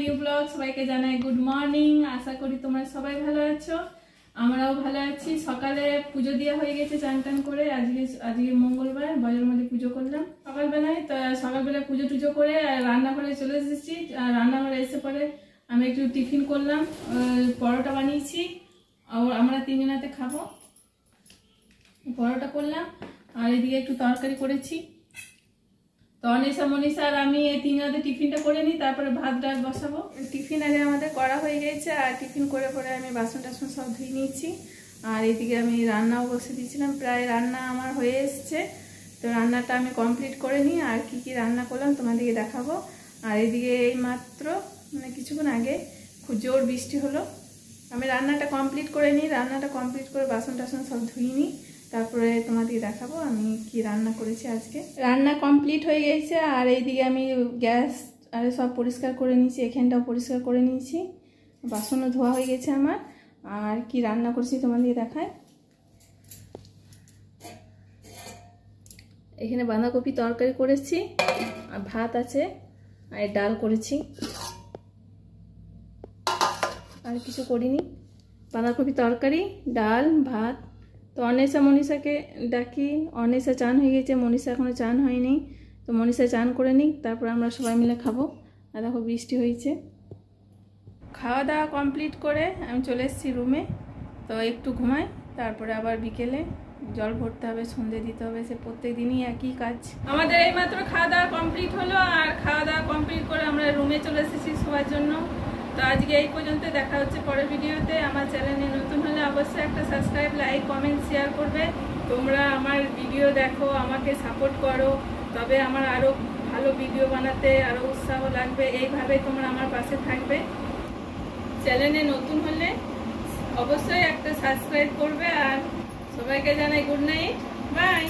New blog. সবাইকে জানাই good morning. আশা করি তোমরা সবাই ভালো আছো, আমরাও ভালো আছি। সকালে পুজো দেওয়া হয়ে গেছে চান টান করে। আজকে মঙ্গলবার, বাজারের মধ্যে পুজো করলাম সকালবেলায়। তো সকালবেলায় পুজো টুজো করে রান্নাঘরে চলে এসেছি। রান্নাঘরে এসে পরে আমি একটু টিফিন করলাম, পরোটা বানিয়েছি, আমরা তিনজনাতে খাবো। পরোটা করলাম আর এদিকে একটু তরকারি করেছি। তো অনিশা মনীষা আর আমি এই তিনজনাতে টিফিনটা করে নিই, তারপরে ভাত ডাল বসাবো। টিফিন আগে আমাদের করা হয়ে গেছে, আর টিফিন করে পরে আমি বাসন টাসন সব ধুয়ে নিয়েছি। আর এইদিকে আমি রান্নাও বসে দিয়েছিলাম, প্রায় রান্না আমার হয়ে এসছে। তো রান্নাটা আমি কমপ্লিট করে নিই, আর কি কি রান্না করলাম তোমাদেরকে দেখাবো। আর এদিকে এই মাত্র মানে কিছুক্ষণ আগে খুব জোর বৃষ্টি হলো। আমি রান্নাটা কমপ্লিট করে নিই, রান্নাটা কমপ্লিট করে বাসন টাসন সব ধুয়ে নিই, তারপরে তোমাদেরকে দেখাবো আমি কি রান্না করেছি আজকে। রান্না কমপ্লিট হয়ে গেছে, আর এইদিকে আমি গ্যাস আর সব পরিষ্কার করে নিয়েছি, এখানটাও পরিষ্কার করে নিয়েছি, বাসনও ধোয়া হয়ে গেছে আমার। আর কি রান্না করেছি তোমাদেরকে দেখায়। এখানে বাঁধাকপি তরকারি করেছি, আর ভাত আছে, আর ডাল করেছি, আর কিছু করিনি। বাঁধাকপি তরকারি, ডাল, ভাত। তো অনিশা মনীষাকে ডাকি, অনিশা চান হয়ে গেছে, মনীষা এখনো চান হয়নি। তো মনীষা চান করে নিই, তারপর আমরা সবাই মিলে খাবো। আর দেখো বৃষ্টি হয়েছে। খাওয়া দাওয়া কমপ্লিট করে আমি চলে এসেছি রুমে। তো একটু ঘুমাই, তারপরে আবার বিকেলে জল ভরতে হবে, সন্ধে দিতে হবে, সে প্রত্যেক দিনই একই কাজ আমাদের। এইমাত্র খাওয়া দাওয়া কমপ্লিট হলো, আর খাওয়া দাওয়া কমপ্লিট করে আমরা রুমে চলে এসেছি শোয়ার জন্য। তো আজকে এই পর্যন্ত, দেখা হচ্ছে পরের ভিডিওতে। আমার চ্যানেলে নতুন হলে অবশ্যই একটা সাবস্ক্রাইব, লাইক, কমেন্ট, শেয়ার করবে। তোমরা আমার ভিডিও দেখো, আমাকে সাপোর্ট করো, তবে আমার আরও ভালো ভিডিও বানাতে আরও উৎসাহ লাগবে। এইভাবে তোমরা আমার পাশে থাকবে। চ্যানেলে নতুন হলে অবশ্যই একটা সাবস্ক্রাইব করবে। আর সবাইকে জানাই গুড নাইট, বাই।